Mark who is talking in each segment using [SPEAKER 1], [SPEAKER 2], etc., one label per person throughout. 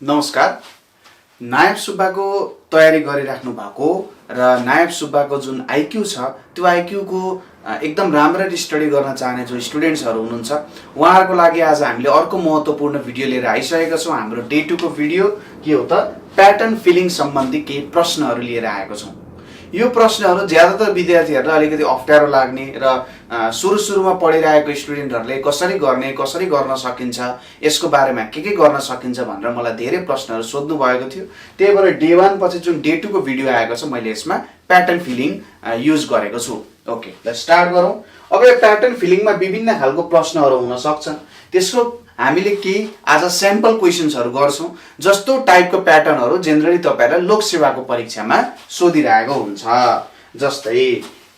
[SPEAKER 1] नमस्कार। नायब सुब्बाको तयारी गरिराख्नु भएको र नायब सुब्बाको जुन आइक्यू छ त्यो आइक्यूको एकदम राम्ररी स्टडी गर्न चाहने जो स्टुडेन्ट्सहरू हुनुहुन्छ उहाँहरूको लागि आज हामीले अर्को महत्त्वपूर्ण भिडियो लिएर आइसकेका छौँ। हाम्रो डे 2 को भिडियो के हो त प्याटर्न फिलिङ सम्बन्धी केही प्रश्नहरू लिएर आएको छौँ। यो प्रश्नहरू ज्यादातर विद्यार्थीहरूलाई अलिकति अप्ठ्यारो लाग्ने र सुरुमा पढिरहेको स्टुडेन्टहरूले कसरी गर्न सकिन्छ, यसको बारेमा के गर्न सकिन्छ भनेर मलाई धेरै प्रश्नहरू सोध्नु भएको थियो। त्यही भएर डे 1 पछि जुन डे 2 को भिडियो आएको छ मैले यसमा प्याटर्न फिलिङ युज गरेको छु। ओके, ल स्टार्ट गरौँ। अब यो प्याटर्न फिलिङमा विभिन्न खालको प्रश्नहरू हुन सक्छन्। त्यसको हामीले केही आज स्याम्पल क्वेसन्सहरू गर्छौँ। जस्तो टाइपको प्याटर्नहरू जेनरली तपाईहरुलाई लोक सेवाको परीक्षामा सोधिरहेको हुन्छ। जस्तै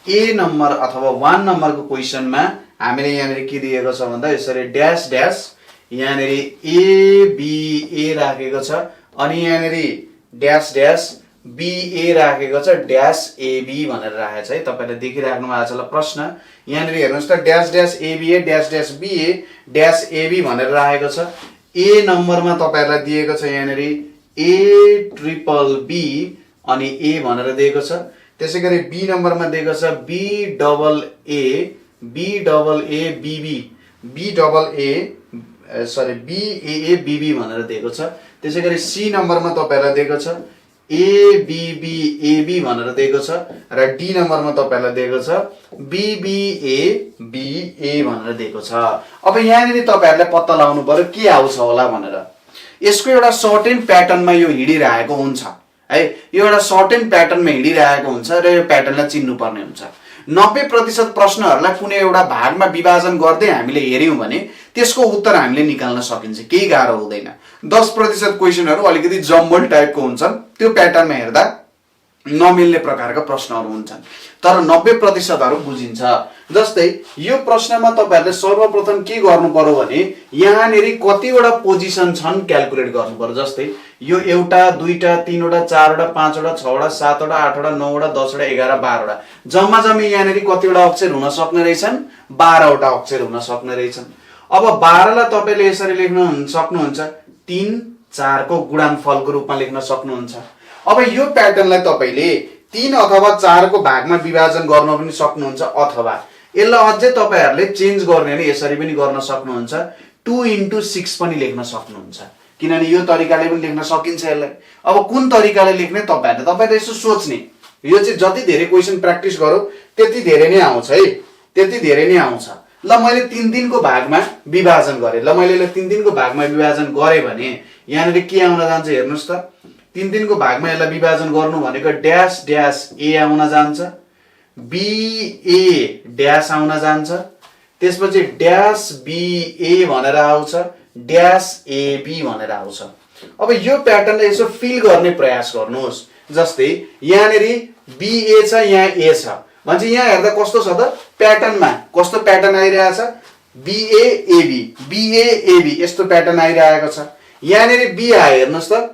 [SPEAKER 1] ए नम्बर अथवा 1 नम्बरको क्वेसनमा हामीले यहाँनिर के दिएको छ भन्दा यसरी ड्याश ड्याश यहाँनिर ए बी ए राखेको छ अनि यहाँनिर ड्याश ड्याश बी ए राखेको छ ड्याश ए बी भनेर राखेको छ है। तपाईले देखिराख्नु भएको छ ल प्रश्न। यहाँनिर हेर्नुस् त dash dash A B A dash dash B A dash A B भनेर राखेको छ। ए नम्बरमा तपाईहरुलाई दिएको छ यहाँनिर ए ट्रिपल बी अनि ए भनेर दिएको छ। त्यसैगरी बी नम्बरमा दिएको छ B double A B B B double A sorry B A B B भनेर दिएको छ। त्यसैगरी सी नम्बरमा तपाईहरुलाई दिएको छ A B B A B भनेर दिएको छ र डी नम्बरमा तपाईहरुलाई दिएको छ B B A B A भनेर दिएको छ। अब यहाँनिर तपाईहरुले पत्ता लगाउनु पर्यो के आउँछ होला भनेर। यसको एउटा सर्टेन प्याटर्नमा यो हिडिरहेको हुन्छ है। यो एउटा सर्टेन प्याटर्नमा हिडिरहेको हुन्छ र यो प्याटर्नलाई चिन्नु पर्ने हुन्छ। 90% प्रश्नहरूलाई कुनै एउटा भागमा विभाजन गर्दै हामीले हेर्यौं भने त्यसको उत्तर हामीले निकाल्न सकिन्छ, केही गाह्रो हुँदैन। 10% क्वेशनहरू अलिकति जम्बल टाइपको हुन्छन्, त्यो प्याटर्नमा हेर्दा नमिल्ने प्रकारका प्रश्नहरू हुन्छन्, तर 90%हरू बुझिन्छ। जस्तै यो प्रश्नमा तपाईहरुले सर्वप्रथम के गर्नु पर्यो भने यहाँनिर कतिवटा पोजिसन छन् क्याल्कुलेट गर्नु पर्यो। जस्तै यो एउटा दुईटा तीनवटा चारवटा पाँचवटा छवटा सातवटा आठवटा नौवटा 10वटा 11 12वटा जम्मा यहाँनिर कतिवटा अक्षर हुन सक्ने रहेछन् 12वटा अक्षर हुन सक्ने रहेछन्। अब 12 लाई तपाईले यसरी लेख्न सक्नुहुन्छ 3 4 को गुणनफलको रूपमा लेख्न सक्नुहुन्छ। अब यो प्याटर्नलाई तपाईले 3 अथवा 4 को भागमा विभाजन गर्न पनि सक्नुहुन्छ अथवा यसलाई अझै तपाईहरुले चेन्ज गर्ने भने यसरी पनि गर्न सक्नुहुन्छ 2 into 6 पनि लेख्न सक्नुहुन्छ, किनभने यो तरिकाले पनि लेख्न सकिन्छ यसलाई। अब कुन तरिकाले लेख्ने तपाईहरुले यसो सोच्ने, यो चाहिँ जति धेरै क्वेशन प्र्याक्टिस गरौ त्यति धेरै नै आउँछ है, त्यति धेरै नै आउँछ। ल मैले 3 को भागमा विभाजन गरे, ल मैले यसलाई 3 को भागमा विभाजन गरे भने यहाँनिर के आउन जान्छ हेर्नुस् त। 3 को भागमा यसलाई विभाजन गर्नु भनेको ड्याश ड्याश ए आउन जान्छ, बी ए ड्याश आउन जान्छ, त्यसपछि ड्याश बी ए भनेर आउँछ, ड्याश ए बी भनेर आउँछ। अब यो प्याटर्नलाई यसो फिल गर्ने प्रयास गर्नुहोस्। जस्तै यहाँनिर बी ए छ यहाँ ए छ भन्छ, यहाँ हेर्दा कस्तो छ त प्याटर्नमा, कस्तो प्याटर्न आइरहेछ बी ए ए बी यस्तो प्याटर्न आइरहेको छ। यहाँनिर बी आयो हेर्नुस् त,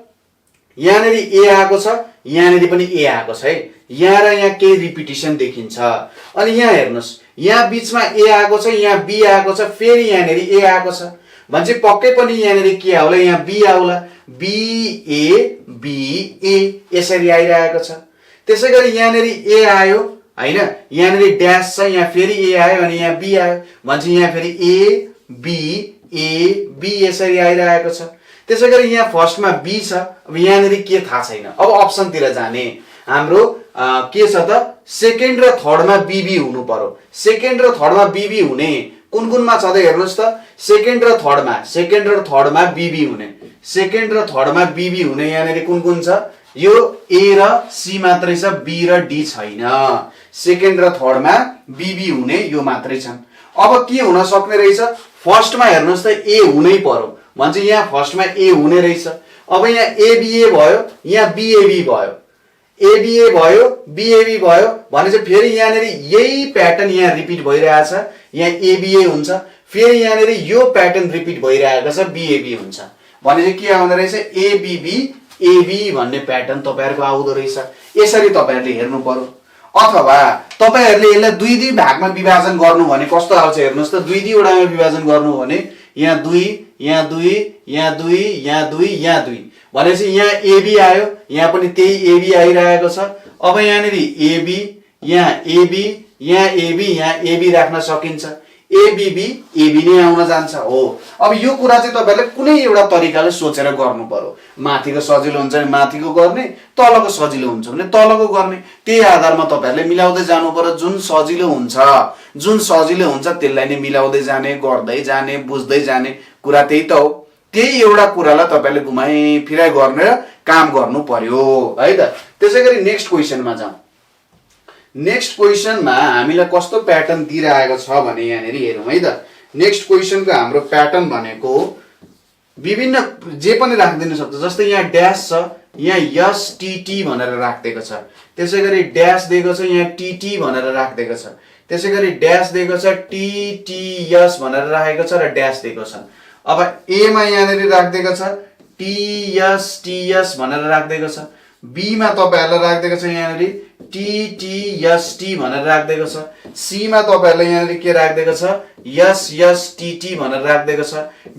[SPEAKER 1] यहाँनिर ए आएको छ, यहाँनिर पनि ए आएको छ है, यहाँ र यहाँ केही रिपिटिसन देखिन्छ। अनि यहाँ हेर्नुस् यहाँ बीचमा ए आएको छ, यहाँ बी आएको छ, फेरि यहाँनिर ए आएको छ भन्छ पक्कै पनि यहाँनिर के आउला, यहाँ बी आउला, बी ए यसरी आइरहेको छ। त्यसैगरी यहाँनिर ए आयो हैन, यहाँनिर ड्याश छ, यहाँ फेरि ए आयो अनि यहाँ बी आयो भन्छ यहाँ फेरि ए बी यसरी आइरहेको छ। त्यसैगरी यहाँ फर्स्टमा बी छ, अब यहाँनिर के थाहा छैन। अब अप्सनतिर जाने हाम्रो के छ त सेकेन्ड र थर्डमा बीबी हुनु पर्यो। सेकेन्ड र थर्डमा बीबी हुने कुनमा छ त हेर्नुस् त, सेकेन्ड र थर्डमा बीबी हुने, सेकेन्ड र थर्डमा बीबी हुने यहाँनिर कुन छ, यो ए र सी मात्रै छ, बी र डी छैन। सेकेन्ड र थर्डमा बीबी हुने यो मात्रै छन्। अब के हुन सक्ने रहेछ, फर्स्टमा हेर्नुस् त ए हुनै पर्यो भन्छ, यहाँ फर्स्टमा ए हुने रहेछ। अब यहाँ एबीए भयो, यहाँ बीएबी भयो, एबीए भयो बीएबी भयो भने चाहिँ फेरि यहाँनिर यही प्याटर्न यहाँ रिपिट भइरहेछ, यहाँ एबीए हुन्छ, फेरि यहाँनिर यो प्याटर्न रिपिट भइरहेको छ, बीएबी हुन्छ भने चाहिँ के आउँदो रहेछ एबीबी एबी भन्ने प्याटर्न तपाईहरुको आउँदो रहेछ। यसरी तपाईहरुले हेर्नु पर्यो। अथवा तपाईहरुले यसलाई 2 भागमा विभाजन गर्नु भने कस्तो आउँछ हेर्नुस् त। 2 वटामा विभाजन गर्नु भने यहाँ 2 यहाँ 2 यहाँ 2 यहाँ 2 यहाँ 2 भनेपछि यहाँ एबी आयो, यहाँ पनि त्यही एबी आइरहेको छ। अब यहाँनिर एबी यहाँ एबी यहाँ एबी यहाँ एबी राख्न सकिन्छ, एबीबी एबी नै आउन जान्छ हो। अब यो कुरा चाहिँ तपाईहरुले कुनै एउटा तरिकाले सोचेर गर्नु पर्यो। माथिको सजिलो हुन्छ भने माथिको गर्ने, तलको सजिलो हुन्छ भने तलको गर्ने, त्यही आधारमा तपाईहरुले मिलाउँदै जानु पर्यो। जुन सजिलो हुन्छ त्यसलाई नै मिलाउँदै जाने, गर्दै जाने, बुझ्दै जाने कुरा त्यही त हो। त्यही एउटा कुरालाई तपाईहरुले घुमाइ फिराइ गर्ने र काम गर्नु पर्यो है त। त्यसैगरी नेक्स्ट क्वेशनमा जाउँ। नेक्स्ट क्वेशनमा हामीलाई कस्तो प्याटर्न दिइरहेको छ भने यहाँनिर हेरौँ है त। नेक्स्ट क्वेशनको हाम्रो प्याटर्न भनेको विभिन्न जे पनि राखिदिन सक्छ। जस्तै यहाँ ड्यास छ, यहाँ यस टीटी भनेर राखिदिएको छ, त्यसैगरी ड्यास दिएको छ, यहाँ टीटी भनेर राखिदिएको छ, त्यसैगरी ड्यास दिएको छ, टीटीएस भनेर राखेको छ र ड्यास दिएको छ। अब ए मा यहाँनिर राखिदिएको छ टीएस भनेर राखिदिएको छ, बी मा तपाईहरुलाई राखिदिएको छ यहाँनिर टीटीएसटी भनेर राखिदिएको छ, सी मा तपाईहरुलाई यहाँनिर के राखिदिएको छ एसएसटीटी भनेर राखिदिएको छ,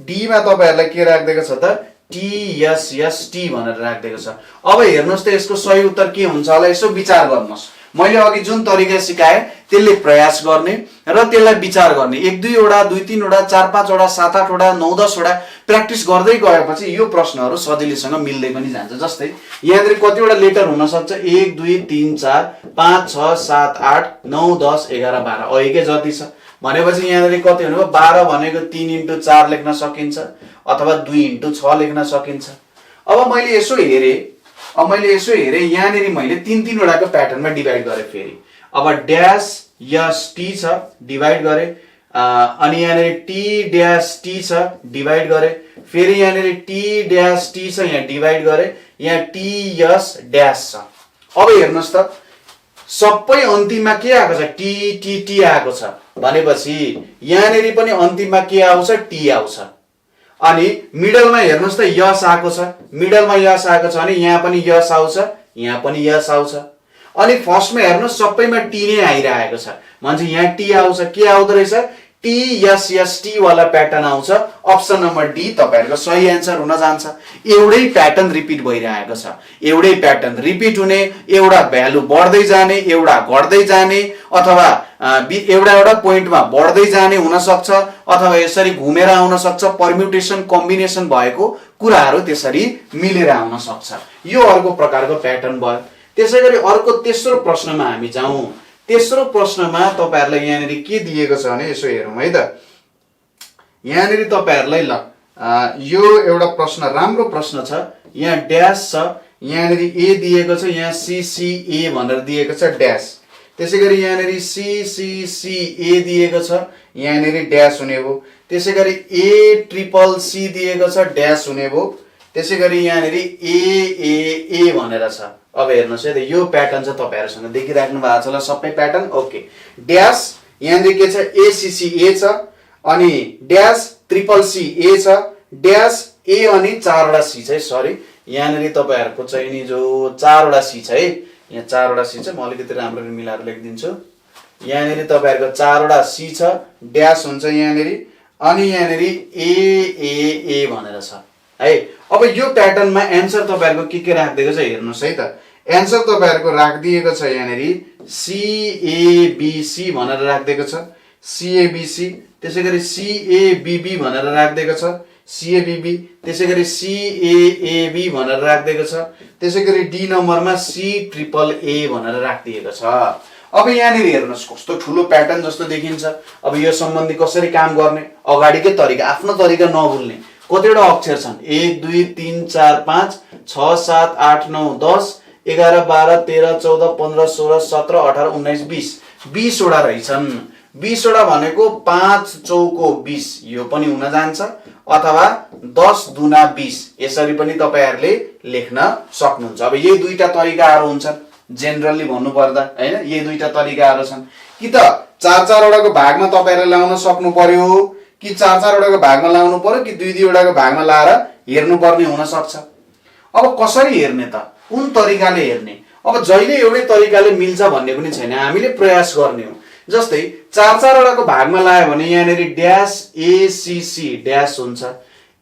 [SPEAKER 1] डी मा तपाईहरुलाई के राखिदिएको छ त टीएसएसटी भनेर राखिदिएको छ। अब हेर्नुस् त यसको सही उत्तर के हुन्छ होला, यसो विचार गर्नुस्। मैले अघि जुन तरिका सिकाए त्यसले प्रयास गर्ने र त्यसलाई विचार गर्ने, 1-2 वटा 2-3 वटा 4-5 वटा 7-8 वटा 9-10 वटा प्र्याक्टिस गर्दै गएपछि यो प्रश्नहरु सजिलैसँग मिल्दै पनि जान्छ। जस्तै यहाँनिर कतिवटा लेटर हुन सक्छ 1 2 3 4 5 6 7 8 9 10 11 12 अहिलेकै जति छ भनेपछि यहाँनिर कति हुने भयो 12 भनेको 3 × 4 लेख्न सकिन्छ अथवा 2 × 6 लेख्न सकिन्छ। अब मैले यसो हेरे यहाँनिर मैले 3-3 वटाको प्याटर्नमा डिभाइड गरे। फेरि अब ड्यास यस टी छ डिभाइड गरे, अनि यहाँनिर टी ड्यास टी छ डिभाइड गरे, फेरि यहाँनिर टी ड्यास टी छ यहाँ डिभाइड गरे, यहाँ टी यस ड्यास छ। अब हेर्नुस् त सबै अन्तिममा के आएको छ टी टी टी आएको छ भनेपछि यहाँनिर पनि अन्तिममा के आउँछ टी आउँछ। अनि मिडलमा हेर्नुस् त यस आएको छ, मिडलमा यस आएको छ अनि यहाँ पनि यस आउँछ, यहाँ पनि यस आउँछ। अनि फर्स्टमा हेर्नुस् सबैमा टी नै आइरहेको छ भन्छ यहाँ टी आउँछ। के आउँदो रहेछ टीएसएसटी वाला प्याटर्न आउँछ। अप्सन नम्बर डी तपाईहरुको सही एन्सर हुन जान्छ। एउटै प्याटर्न रिपिट भइरहेको छ, एउटै प्याटर्न रिपिट हुने, एउटा भ्यालु बढ्दै जाने, एउटा घट्दै जाने, अथवा एउटा पोइन्टमा बढ्दै जाने हुन सक्छ, अथवा यसरी घुमेर आउन सक्छ। परम्युटेसन कम्बिनेसन भएको कुराहरु त्यसरी मिलेर आउन सक्छ। यो अर्को प्रकारको प्याटर्न भयो। त्यसैगरी अर्को तेस्रो प्रश्नमा हामी जाउँ। तेस्रो प्रश्नमा तपाईहरुलाई यहाँनिर के दिएको छ भने यसो हेरौँ है त। यहाँनिर तपाईहरुलाई ल यो एउटा प्रश्न राम्रो प्रश्न छ। यहाँ ड्यास छ, यहाँनिर ए दिएको छ, यहाँ सीसीए भनेर दिएको छ ड्यास, त्यसैगरी यहाँनिर सीसीसीए दिएको छ, यहाँनिर ड्यास हुने भयो। त्यसैगरी ए ट्रिपल सी दिएको छ ड्यास हुने भयो। त्यसैगरी यहाँनिर ए भनेर छ। अब हेर्नुस् है त यो प्याटर्न चाहिँ तपाईहरुसँग देखिराख्नु भएको छ होला सबै प्याटर्न। ओके ड्यास यहाँनिर के छ एसीसी ए छ, अनि ड्यास ट्रिपल सी ए छ, ड्यास ए अनि 4 वटा सी छ है। सरी यहाँनिर तपाईहरुको चाहिँ नि जो 4 वटा सी छ है, यहाँ 4 वटा सी छ। म अलिकति राम्ररी मिलाएर लेखिदिन्छु। यहाँनिर तपाईहरुको 4 वटा सी छ, ड्यास हुन्छ यहाँनिर, अनि यहाँनिर ए भनेर छ है। अब यो प्याटर्नमा एन्सर तपाईहरुको के राखिदिएको छ हेर्नुस् है त। एन्सर तपाईहरुको राखिदिएको छ यहाँनिर सीएबीसी भनेर राखिदिएको छ, सीएबीसी। त्यसैगरी सीएबीबी भनेर राखिदिएको छ, सीएबीबी। त्यसैगरी सीएएबी भनेर राखिदिएको छ। त्यसैगरी डी नम्बरमा सी ट्रिपल ए भनेर राखिदिएको छ। अब यहाँनिर हेर्नुस् कस्तो ठुलो प्याटर्न जस्तो देखिन्छ। अब यो सम्बन्धी कसरी काम गर्ने, अगाडिकै तरिका, आफ्नो तरिका नभुल्ने। कतिवटा अक्षर छन् 1 2 3 4 5 6 7 8 9 10 11 12 13 14 15 16 17 18 19 20 20 वटा रहेछन्। 20 वटा भनेको 5 चौको 20 यो पनि हुन जान्छ, अथवा 10 दुना 20 यसरी पनि तपाईहरुले लेख्न सक्नुहुन्छ। अब यही दुईटा तरिकाहरु हुन्छन् जेनरली भन्नु पर्दा हैन, यही दुईटा तरिकाहरु छन्। कि त 4-4 वटाको भागमा तपाईहरुले लाउन सक्नु पर्यो, कि 4-4 वटाको भागमा लाउनु पर्यो, कि 2-2 वटाको भागमा लाएर हेर्नु पर्ने हुन सक्छ। अब कसरी हेर्ने त, कुन तरिकाले हेर्ने? अब जहिले एउटै तरिकाले मिल्छ भन्ने पनि छैन, हामीले प्रयास गर्ने हो। जस्तै 4-4वटाको भागमा लायो भने यहाँनिर ड्यास एसीसी ड्यास हुन्छ,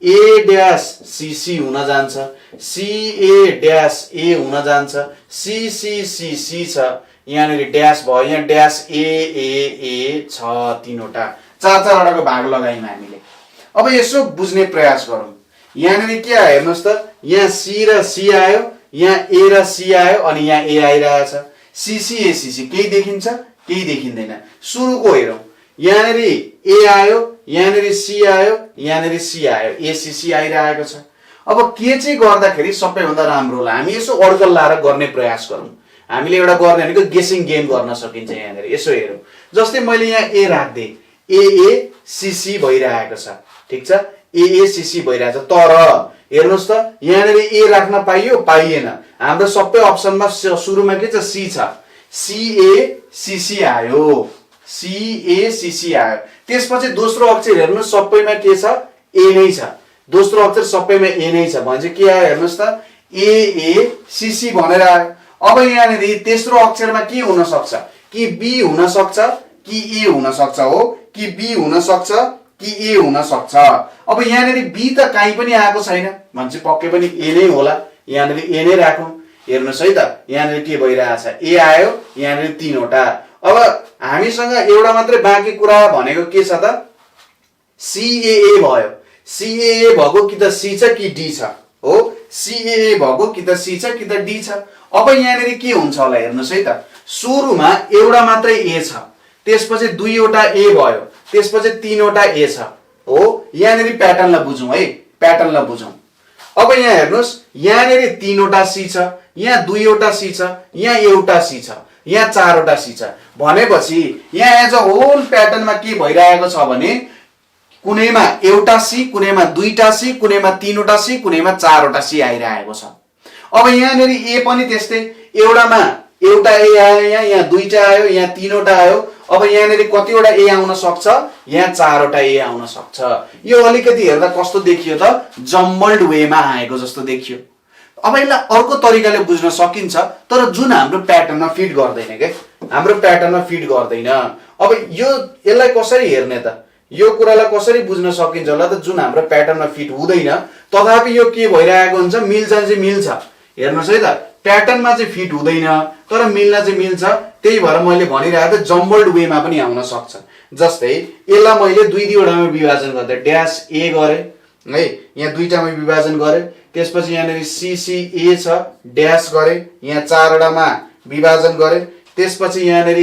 [SPEAKER 1] ए ड्यास सीसी हुन जान्छ, सीए ड्यास ए हुन जान्छ, सीसीसी छ, यहाँनिर ड्यास भयो, यहाँ ड्यास ए छ, 3वटा 4-4वटाको भाग लगायौँ हामीले। अब यसो बुझ्ने प्रयास गरौँ। यहाँनिर के आयो हेर्नुहोस् त, यहाँ सी र सी आयो, यहाँ ए र सी आयो, अनि यहाँ ए आइरहेछ। सीसी एसीसी केही देखिन्छ, केही देखिँदैन। सुरुको हेरौँ, यहाँनिर ए आयो, यहाँनिर सी आयो, यहाँनिर सी आयो, एसीसी आइरहेको छ। अब के चाहिँ गर्दाखेरि सबैभन्दा राम्रो होला, हामी यसो अड्कल लाएर गर्ने प्रयास गरौँ। हामीले एउटा गर्ने भनेको गेसिङ गेम गर्न सकिन्छ। यहाँनिर यसो हेरौँ, जस्तै मैले यहाँ ए राख्दिएँ, ए सीसी भइरहेको छ, ठिक छ, ए सीसी भइरहेछ। तर हेर्नुहोस् त, यहाँनिर ए राख्न पाइयो, पाइएन। हाम्रो सबै अप्सनमा सुरुमा के छ, सी छ, सीए सीसी आयो, सीए सीसी आयो। त्यसपछि दोस्रो अक्षर हेर्नुहोस्, सबैमा के छ, ए नै छ। दोस्रो अक्षर सबैमा ए नै छ भने के आयो हेर्नुहोस् त, ए सीसी भनेर आयो। अब यहाँनिर तेस्रो अक्षरमा के हुन सक्छ, कि बी हुन सक्छ, कि ए हुन सक्छ, हो कि बी हुन सक्छ, कि ए हुन सक्छ। अब यहाँनिर बी त कहीँ पनि आएको छैन भने चाहिँ पक्कै पनि ए नै होला। यहाँनिर ए नै राखौँ। हेर्नुहोस् है त, यहाँनिर के भइरहेछ, ए आयो, यहाँनिर 3वटा। अब हामीसँग एउटा मात्रै बाँकी कुरा भनेको के छ त, सीएए भयो। सीएए भएको कि त सी छ कि डी छ, हो सीएए भएको कि त सी छ कि त डी छ। अब यहाँनिर के हुन्छ होला हेर्नुहोस् है त, सुरुमा एउटा मात्रै ए छ, त्यसपछि 2वटा ए भयो, त्यसपछि 3वटा ए छ, हो। यहाँनिर प्याटर्नलाई बुझौँ है, प्याटर्नलाई बुझौँ। अब यहाँ हेर्नुहोस्, यहाँनिर 3वटा सी छ, यहाँ 2वटा सी छ, यहाँ एउटा सी छ, यहाँ 4वटा सी छ भनेपछि यहाँ एज अ होल प्याटर्नमा के भइरहेको छ भने कुनैमा एउटा सी, कुनैमा 2टा सी, कुनैमा 3वटा सी, कुनैमा 4वटा सी आइरहेको छ। अब यहाँनिर ए पनि त्यस्तै, एउटामा एउटा ए आयो, यहाँ 2टा आयो, यहाँ 3वटा आयो। अब यहाँनिर कतिवटा ए आउन सक्छ, यहाँ 4वटा ए आउन सक्छ। यो अलिकति हेर्दा कस्तो देखियो त, जम्बल्ड वेमा आएको जस्तो देखियो। अब यसलाई अर्को तरिकाले बुझ्न सकिन्छ, तर जुन हाम्रो प्याटर्नमा फिट गर्दैन के, हाम्रो प्याटर्नमा फिट गर्दैन। अब यसलाई कसरी हेर्ने त, यो कुरालाई कसरी बुझ्न सकिन्छ होला त, जुन हाम्रो प्याटर्नमा फिट हुँदैन तथापि यो के भइरहेको हुन्छ, मिल्छ चाहिँ मिल्छ। हेर्नुहोस् है त, प्याटर्नमा चाहिँ फिट हुँदैन तर मिल्न चाहिँ मिल्छ। त्यही भएर मैले भनिरहेको थिएँ जम्बल्ड वेमा पनि आउन सक्छ। जस्तै यसलाई मैले 2-2वटामा विभाजन गर्दै ड्यास ए गरेँ है, यहाँ 2टामा विभाजन गरेँ, त्यसपछि यहाँनिर सीसीए छ, ड्यास गरेँ, यहाँ 4वटामा विभाजन गरेँ, त्यसपछि यहाँनिर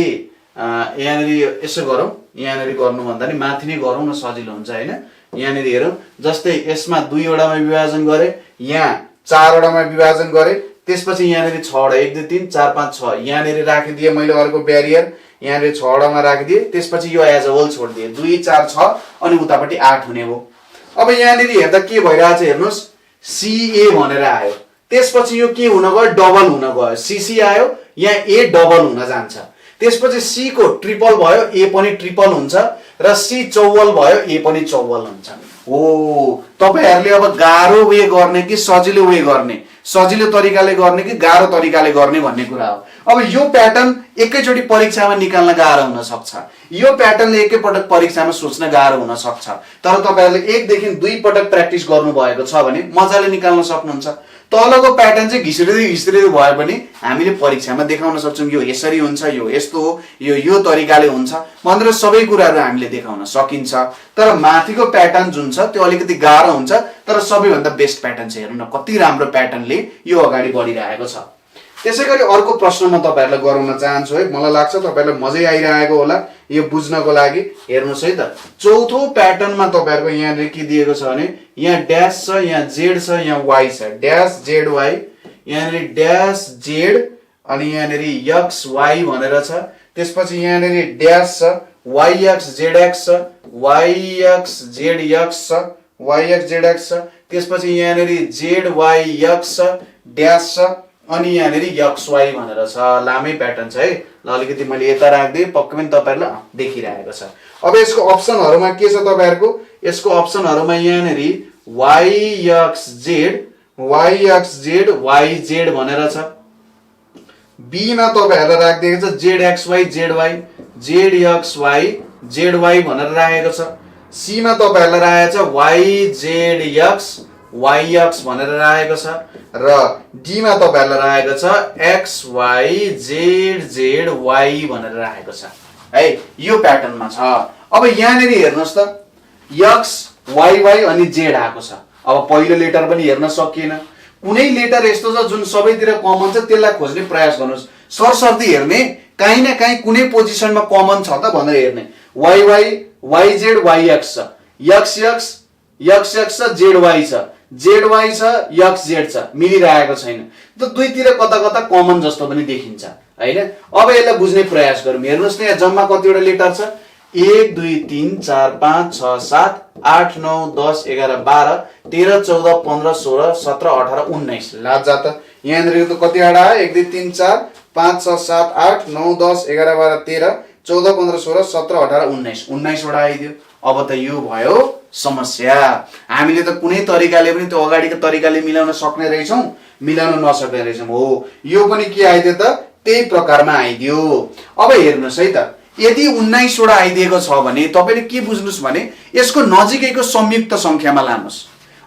[SPEAKER 1] यसो गरौँ, यहाँनिर गर्नुभन्दा नि माथि नै गरौँ न, सजिलो हुन्छ होइन। यहाँनिर हेरौँ, जस्तै यसमा 2वटामा विभाजन गरेँ, यहाँ 4वटामा विभाजन गरेँ, त्यसपछि यहाँनिर 6वटा 1 2 3 4 5 6 यहाँनिर राखिदिएँ मैले अर्को ब्यारियर, यहाँनिर 6वटामा राखिदिएँ, त्यसपछि यो एज अ होल छोडिदिएँ, 2 4 6 अनि उतापट्टि 8 हुने भयो। अब यहाँनिर हेर्दा के भइरहेछ हेर्नुहोस्, सीए भनेर आयो, त्यसपछि यो के हुन गयो, डबल हुन गयो, सीसी आयो, यहाँ ए डबल हुन जान्छ, त्यसपछि सी को ट्रिपल भयो, ए पनि ट्रिपल हुन्छ, र सी चौवल भयो, ए पनि चौवल हुन्छ। हो, तपाईहरुले अब गाह्रो वे गर्ने कि सजिलो वे गर्ने, सजिलो तरिकाले गर्ने कि गाह्रो तरिकाले गर्ने भन्ने कुरा हो। अब यो प्याटर्न एकैचोटी परीक्षामा निकाल्न गाह्रो हुन सक्छ, यो प्याटर्नले एकैपटक परीक्षामा सोच्न गाह्रो हुन सक्छ, तर तपाईहरुले 1 देखि 2 पटक प्र्याक्टिस गर्नु भएको छ भने मजाले निकाल्न सक्नुहुन्छ। तलको प्याटर्न चाहिँ घिस्रिँदै भए पनि हामीले परीक्षामा देखाउन सक्छौं, यो यसरी हुन्छ, यो यस्तो हो, यो तरिकाले हुन्छ भनेर सबै कुराहरु हामीले देखाउन सकिन्छ। तर माथिको प्याटर्न जुन छ त्यो अलिकति गाह्रो हुन्छ, तर सबैभन्दा बेस्ट प्याटर्न छ। हेर्नु न कति राम्रो प्याटर्नले यो अगाडि बढिरहेको छ। त्यसैगरी अर्को प्रश्न म तपाईहरुलाई गराउन चाहन्छु है, मलाई लाग्छ तपाईहरुलाई मजै आइरहेको होला यो बुझ्नको लागि। हेर्नुस् है त, चौथो प्याटर्नमा तपाईहरुको यहाँ के दिएको छ भने यहाँ ड्याश छ, यहाँ जेड छ, यहाँ वाई छ, ड्याश जेड वाई, यहाँ ड्याश जेड अनि यहाँ एक्स वाई भनेर छ। त्यसपछि यहाँ ड्याश छ, वाई एक्स जेड एक्स छ, वाई एक्स जेड एक्स छ, वाई एक्स जेड एक्स छ। त्यसपछि यहाँ जेड वाई एक्स छ, ड्याश छ अनि यहाँ एक्स वाई भनेर छ। लामै प्याटर्न छ है, ल अलिकति मैले यता राख्दिएँ, पक्कै पनि तपाईहरुलाई देखिरहेको छ। अब यसको अप्सनहरुमा के छ तपाईहरुको, यसको अप्सनहरुमा यहाँ Y X Z, Y Z भनेर छ। बी मा तपाईहरुलाई राखिदिएको छ Z X Y Z Y, ZXY ZY भनेर राखेको छ। C मा तपाईहरुलाई राखेको छ YZX YX भनेर राखेको छ र D मा तपाईहरुलाई राखेको छ XYZZY भनेर राखेको छ है। यो प्याटर्नमा छ। अब यहाँनेरि हेर्नुस् त X YY अनि Z आएको छ। अब पहिलो लेटर पनि हेर्न सकिएन। कुनै लेटर यस्तो छ जुन सबैतिर कमन छ त्यसलाई खोज्ने प्रयास गर्नुस्। सरसर्ती हेर्ने काहीँ न काहीँ कुनै पोजिसनमा कमन छ त भनेर हेर्ने। YY YZ YX छ, XX XX छ, ZY छ, ZY छ, XZ छ, मिलिरहेको छैन। त दुईतिर कता कता कमन जस्तो पनि देखिन्छ हैन। अब यसलाई बुझ्ने प्रयास गरौँ। हेर्नुस् न यहाँ जम्मा कतिवटा लेटर छ 1 2 3 4 5 6 7 8 9 10 11 12 13 14 15 16 17 18 19 लाजा त यहाँनिर त कतिवटा आयो 1 2 3 4 5 6 7 8 9 10 11 12 13 14 15 16 17 18 19 19 वटा आइदियो। अब त यो भयो समस्या। हामीले त कुनै तरिकाले पनि त्यो अगाडिको तरिकाले मिलाउन सक्ने रहेछौं, मिलाउन नसक्ने रहेछौं। हो यो पनि के आइदियो त त्यही प्रकारमा आइदियो। अब हेर्नुस् है त यदि 19 वटा आइदिएको छ भने तपाईले के बुझ्नुस् भने यसको नजिकैको संयुक्त संख्यामा लानुस्।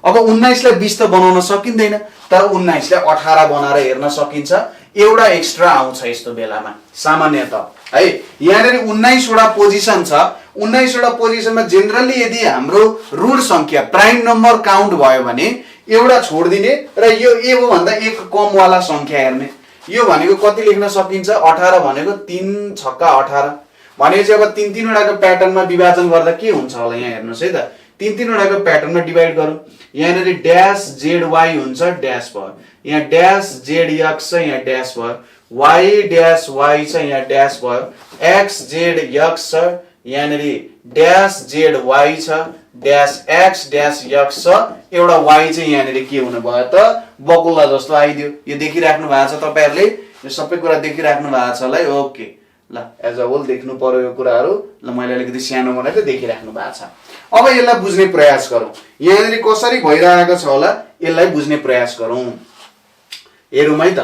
[SPEAKER 1] अब 19 लाई 20 त बनाउन सकिँदैन, तर 19 लाई 18 बनाएर हेर्न सकिन्छ। एउटा एक्स्ट्रा आउँछ यस्तो बेलामा सामान्यतः है। यहाँनेरि 19 वटा पोजिसन छ। 19 वटा पोजिसनमा जेनरली यदि हाम्रो ऋण संख्या प्राइम नम्बर काउन्ट भयो भने एउटा छोड्दिने र यो ए भन्दा एक कम वाला संख्या हेर्ने। यो भनेको कति लेख्न सकिन्छ 18 भनेको 3 छक्का 18 भनेपछि अब 3 वटाको प्याटर्नमा विभाजन गर्दा के हुन्छ होला यहाँ हेर्नुस् है त। 3 वटाको प्याटर्नमा डिभाइड गरौँ। यहाँनेरि ड्याश ZY हुन्छ ड्याश भयो, यहाँ ड्याश ZX छ यहाँ ड्याश भयो, Y ड्याश Y छ यहाँ ड्याश भयो, XZX छ यहाँनेरि ड्याश ZY छ ड्याश X ड्याश X छ, एउटा Y चाहिँ यहाँनेरि के हुने भयो त बकुल्ला जस्तो आइदियो। यो देखिराख्नु भएको छ तपाईहरुले, यो सबै कुरा देखिराख्नु भएको छ होला है। ओके ल एज अ होल देख्नु पर्यो यो कुराहरु। ल मैले अलिकति सानो बनाएर देखिराख्नु भएको छ। अब यसलाई बुझ्ने प्रयास गरौँ। यहाँनेरि कसरी भइरहेको छ होला यसलाई बुझ्ने प्रयास गरौँ। हेरौँ है त।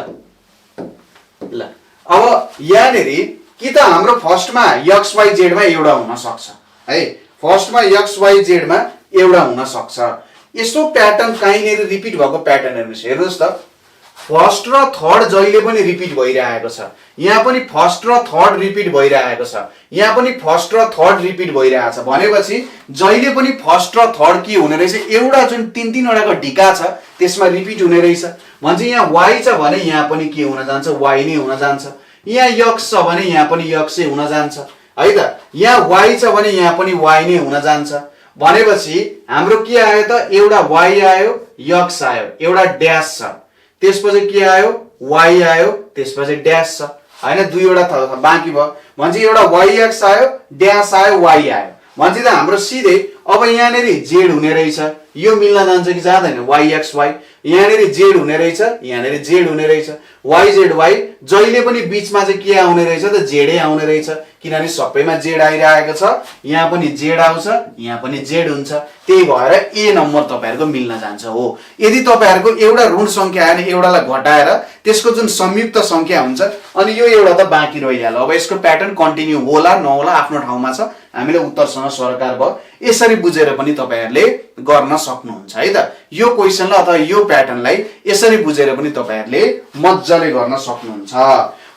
[SPEAKER 1] ल अब यहाँनेरि कि त हाम्रो फर्स्टमा XYZ मा एउटा हुन सक्छ है। फर्स्टमा XYZ मा एउटा हुन सक्छ। यस्तो प्याटर्न काहीँनेरि रिपिट भएको प्याटर्न हेर्नुस्। हेर्नुस् त फर्स्ट र थर्ड जहिले पनि रिपिट भइरहेको छ। यहाँ पनि फर्स्ट र थर्ड रिपिट भइरहेको छ, यहाँ पनि फर्स्ट र थर्ड रिपिट भइरहेको छ। भनेपछि जहिले पनि फर्स्ट र थर्ड के हुने रहेछ एउटा जुन 3 वटाको ढिका छ त्यसमा रिपिट हुने रहेछ। भन्छ यहाँ Y छ भने यहाँ पनि के हुन जान्छ Y नै हुन जान्छ। यहाँ X छ भने यहाँ पनि X नै हुन जान्छ है त। यहाँ Y छ भने यहाँ पनि Y नै हुन जान्छ। भनेपछि हाम्रो के आयो त एउटा Y आयो X आयो एउटा ड्याश छ, त्यसपछि के आयो Y आयो त्यसपछि ड्याश छ हैन। दुईवटा बाँकी भयो। भन्छ एउटा YX आयो ड्याश आयो Y आयो। भन्छ त हाम्रो सिधै अब यहाँनेरि Z हुने रहेछ। यो मिल्न जान्छ कि जाँदैन YXY। यहाँनेरि Z हुने रहेछ, यहाँनेरि Z हुने रहेछ। YZY जहिले पनि बीचमा चाहिँ के आउने रहेछ त Z आउने रहेछ, किनभने सबैमा Z आइरहेको छ। यहाँ पनि Z आउँछ, यहाँ पनि Z हुन्छ। त्यही भएर ए नम्बर तपाईहरुको मिल्न जान्छ। हो यदि तपाईहरुको एउटा ऋण संख्या आएन एउटालाई घटाएर त्यसको जुन संयुक्त संख्या हुन्छ अनि यो एउटा त बाँकी रहिहाल्यो। अब यसको प्याटर्न कन्टिन्यू होला नहोला आफ्नो ठाउँमा छ। हामीले उत्तरसँग सरकार भयो। यसरी बुझेर पनि तपाईहरुले गर्न सक्नुहुन्छ है त। यो क्वेशनलाई अथवा यो प्याटर्नलाई यसरी बुझेर पनि तपाईहरुले मज्जाले गर्न सक्नुहुन्छ।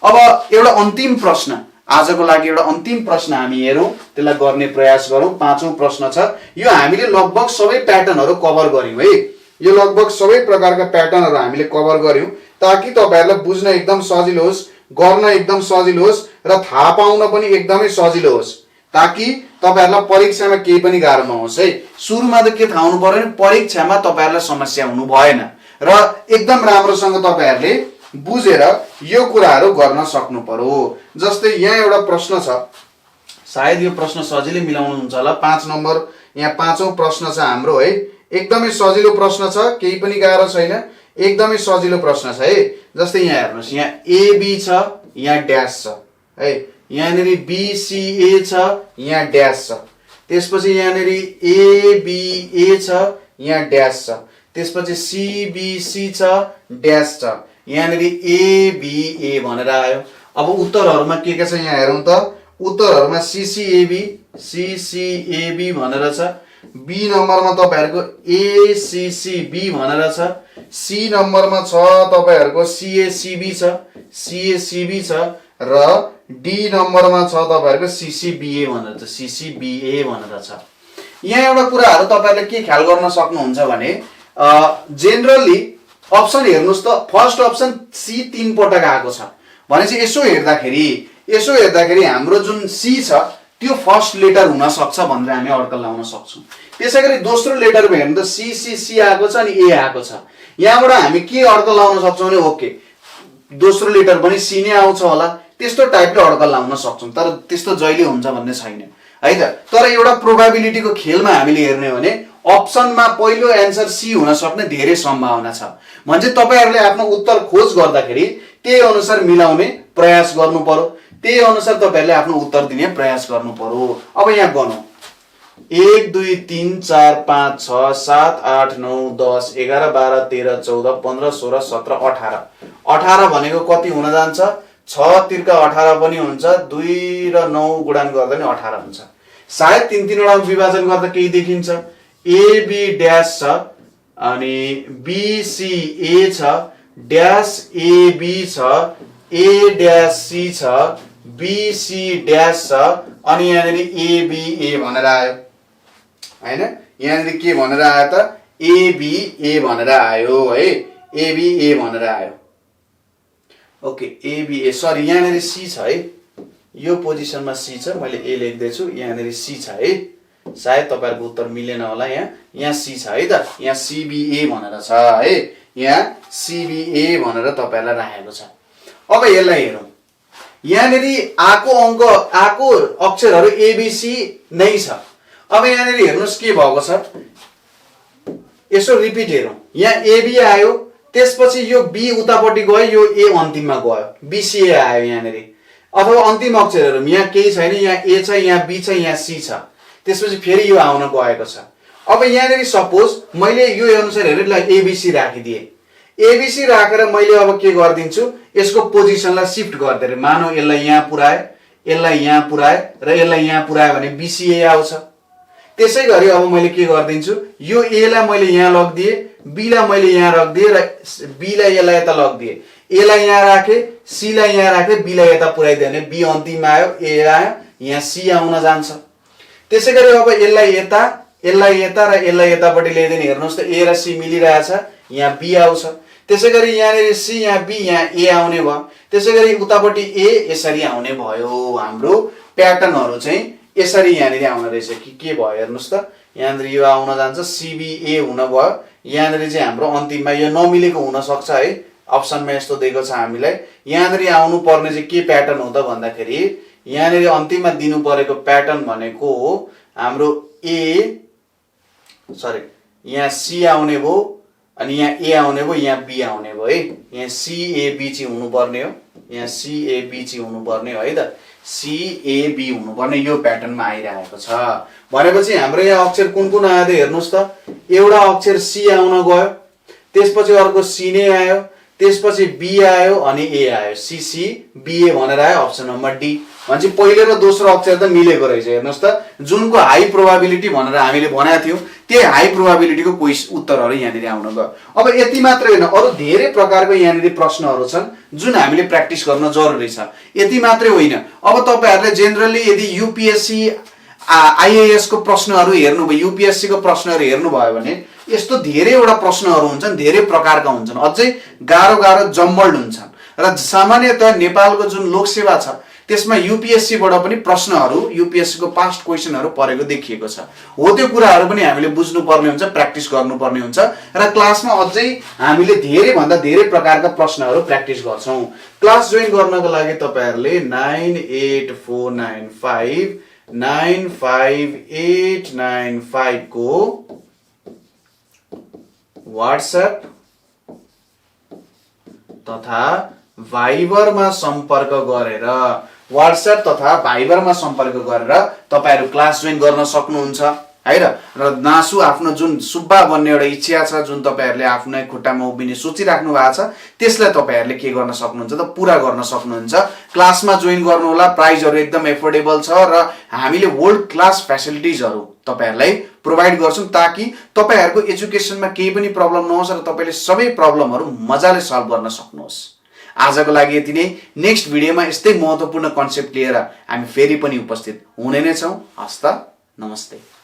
[SPEAKER 1] अब एउटा अन्तिम प्रश्न आजको लागि एउटा अन्तिम प्रश्न हामी हेरौँ, त्यसलाई गर्ने प्रयास गरौँ। पाँचौं प्रश्न छ। यो हामीले लगभग सबै प्याटर्नहरु कभर गर्यौं है। यो लगभग सबै प्रकारका प्याटर्नहरु हामीले कभर गर्यौं ताकि तपाईहरुलाई बुझ्न एकदम सजिलो होस्, गर्न एकदम सजिलो होस् र थाहा पाउन पनि एकदमै सजिलो होस्, ताकि तपाईहरुलाई परीक्षामा केही पनि गाह्रो नहोस् है। सुरुमा त के थाहा हुनु पर्यो नि परीक्षामा तपाईहरुलाई समस्या हुनु भएन र एकदम राम्रोसँग तपाईहरुले बुझेर यो कुराहरु गर्न सक्नु पर्यो। जस्तै यहाँ एउटा प्रश्न छ, सायद यो प्रश्न सजिलै मिलाउनु हुन्छ होला। 5 नम्बर यहाँ पाँचौं प्रश्न छ हाम्रो है। एकदमै सजिलो प्रश्न छ, केही पनि गाह्रो छैन, एकदमै सजिलो प्रश्न छ है। जस्तै यहाँ हेर्नुस्, यहाँ AB छ यहाँ ड्याश छ है, यहाँनेरि BCA छ यहाँ ड्याश छ, त्यसपछि यहाँनेरि ABA छ यहाँ ड्याश छ, त्यसपछि CBC छ ड्याश छ, यहाँनेरि ABA भनेर आयो। अब उत्तरहरुमा के छ यहाँ हेरौं त। उत्तरहरुमा CCAB भनेर छ, बी नम्बरमा तपाईहरुको ACCB भनेर छ, सी नम्बरमा छ तपाईहरुको CACB छ र डी नम्बरमा छ तपाईहरुको CCBA भनेर छ, CCBA भनेर छ। यहाँ एउटा कुराहरु तपाईहरुले के ख्याल गर्न सक्नुहुन्छ भने जेनरली अप्सन हेर्नुस् त फर्स्ट अप्सन सी 3 पटक आएको छ भनेपछि यसो हेर्दाखेरि हाम्रो जुन सी छ त्यो फर्स्ट लेटर हुन सक्छ भनेर हामी अड्कल लाउन सक्छौं। त्यसैगरी दोस्रो लेटरमा हेर्नु त सी आएको छ अनि ए आएको छ। यहाँबाट हामी के अड्कल लाउन सक्छौं भने ओके दोस्रो लेटर पनि सी नै आउँछ होला, त्यस्तो टाइपले अड्कल लाउन सक्छौं। तर त्यस्तो जहिले हुन्छ भन्ने छैन है त। तर एउटा प्रोबेबिलिटीको खेलमा हामीले हेर्ने भने अप्सनमा पहिलो एन्सर सी हुन सक्ने धेरै सम्भावना छ। म्हणजे तपाईहरुले आफ्नो उत्तर खोज गर्दाखेरि त्यही अनुसार मिलाउने प्रयास गर्नु पर्यो, त्यही अनुसार तपाईहरुले आफ्नो उत्तर दिने प्रयास गर्नु पर्यो। अब यहाँ गरौँ 1 2 3 4 5 6 7 8 9 10 11 12 13 14 15 16 17 18 18 भनेको कति हुन जान्छ 6 तिर्का 18 पनि हुन्छ, 2 र 9 गुणन गर्दा नि 18 हुन्छ। सायद 3 वटा विभाजन गर्दा केही देखिन्छ, AB ड्याश छ अनि BCA छ, ड्याश AB छ, A ड्याश C छ, BC ड्याश छ अनि यहाँनेरि ABA भनेर आयो हैन। यहाँनेरि के भनेर आयो त ABA भनेर आयो है, ABA भनेर आयो। ओके ABA सरी यहाँनेरि C छ है, यो पोजिसनमा C छ, मैले A लेख्दै छु, यहाँनेरि C छ है। सायद तपाईहरुको उत्तर मिलेन होला, यहाँ C छ है त, यहाँ CBA भनेर छ है, यहाँ CBA भनेर तपाईहरुलाई राखेको छ। अब यसलाई हेरौं, यहाँनेरि आको अक्षरहरु ABC नै छ। अब यहाँनेरि हेर्नुस् के भएको छ, यसो रिपिट हेरौं, यहाँ AB आयो, त्यसपछि यो B उतापट्टि गयो, यो A अन्तिममा गयो, BCA आयो यहाँनेरि। अथवा अन्तिम अक्षरहरु यहाँ केही छैन, यहाँ A छ, यहाँ B छ, यहाँ C छ, त्यसपछि फेरि यो आउन गएको छ। अब यहाँनेरि सपोज मैले यो अनुसार हेरेर ABC राखिदिए, ABC राखेर मैले अब के गर्दिन्छु, यसको पोजिसनलाई शिफ्ट गर्दै मानौ यसलाई यहाँ पुर्याए, यसलाई यहाँ पुर्याए र यसलाई यहाँ पुर्याए भने BCA आउँछ। त्यसैगरी अब मैले के गर्दिन्छु, यो A लाई मैले यहाँ लगिदिए, B लाई मैले यहाँ राखिदिए र B लाई यसलाई यता लगिदिए, A लाई यहाँ राखे, C लाई यहाँ राखे, B लाई यता पुर्याइदिए भने B अन्तिममा आयो, A आयो, यहाँ C आउन जान्छ। त्यसैगरी अब यसलाई यता र यसलाई यतापट्टि ल्याइदिने, हेर्नुस् त A र C मिलिरहेछ, यहाँ B आउँछ। त्यसैगरी यहाँनेरि C, यहाँ B, यहाँ A आउने भयो। त्यसैगरी उतापट्टि A यसरी आउने भयो। हाम्रो प्याटर्नहरु चाहिँ यसरी यहाँनेरि आउने रहेछ कि के भयो हेर्नुस् त, यहाँनेरि यो आउन जान्छ, CBA हुन भयो। यहाँनेरि चाहिँ हाम्रो अन्तिममा यो नमिलेको हुन सक्छ है, अप्सनमा यस्तो दिएको छ हामीलाई। यहाँनेरि आउनु पर्ने चाहिँ के प्याटर्न हो त भन्दाखेरि यहाँनेरि अन्तिममा दिनु परेको प्याटर्न भनेको हाम्रो यहाँ C आउने भयो अनि यहाँ A आउने भयो, यहाँ B आउने भयो है। यहाँ CAB चाहिँ हुनुपर्ने हो, यहाँ CAB चाहिँ हुनुपर्ने हो है त, CAB हुनुपर्ने, यो प्याटर्नमा आइरहेको छ। भनेपछि हाम्रो यहाँ अक्षर कुन कुन आयो त हेर्नुस् त, एउटा अक्षर C आउन गयो, त्यसपछि अर्को C नै आयो, त्यसपछि B आयो अनि A आयो, CCBA भनेर आयो, अप्सन नम्बर डी। भनेपछि पहिलो र दोस्रो अक्षर त मिलेको रहेछ। हेर्नुस् त, जुनको हाई प्रोबेबिलिटी भनेर हामीले भनेको थियौं त्यही हाई प्रोबेबिलिटीको उत्तरहरु यहाँनेरि आउन गयो। अब यति मात्र हैन, अरु धेरै प्रकारको यहाँनेरि प्रश्नहरु छन् जुन हामीले प्र्याक्टिस गर्न जरुरी छ। यति मात्रै होइन, अब तपाईहरुले जेनरली यदि यूपीएससी आईएएस को प्रश्नहरु हेर्नुभयो, यूपीएससी को प्रश्नहरु हेर्नुभयो भने यस्तो धेरैवटा प्रश्नहरु हुन्छन्, धेरै प्रकारका हुन्छन्, अझै गाह्रो जम्बल्ड हुन्छन्। र सामान्यतः नेपालको जुन लोकसेवा छ त्यसमा यूपीएससी बाट पनि प्रश्नहरु, यूपीएससी को पास्ट क्वेशनहरु परेको देखिएको छ। हो त्यो कुराहरु पनि हामीले बुझ्नु पर्ने हुन्छ, प्र्याक्टिस गर्नु पर्ने हुन्छ र क्लासमा अझै हामीले धेरै भन्दा धेरै प्रकारका प्रश्नहरु प्र्याक्टिस गर्छौं। क्लास जोइन गर्नको लागि तपाईहरुले 9849595895 को व्हाट्सएप तथा भाइबरमा सम्पर्क गरेर व्हाट्सएप तथा भाइबरमा सम्पर्क गरेर तपाईहरु क्लास जोइन गर्न सक्नुहुन्छ है र नासु आफ्नो जुन सुब्बा बन्ने एउटा इच्छा छ, जुन तपाईहरुले आफ्नै खुट्टामा उभिने सोचिराख्नु भएको छ, त्यसलाई तपाईहरुले के गर्न सक्नुहुन्छ त पूरा गर्न सक्नुहुन्छ। क्लासमा जोइन गर्नु होला, प्राइसहरु एकदम एफोर्डेबल छ र हामीले वर्ल्ड क्लास फ्यासिलिटिजहरु तपाईहरुलाई प्रोवाइड गर्छौं ताकि तपाईहरुको एजुकेसनमा केही पनि प्रब्लम नहोस् र तपाईले सबै प्रब्लमहरु मजाले सल्भ गर्न सक्नुहोस्। आजको लागि यति नै। नेक्स्ट भिडियोमा यस्तै महत्त्वपूर्ण कन्सेप्ट लिएर हामी फेरि पनि उपस्थित हुने नै छौं। हस्त नमस्ते।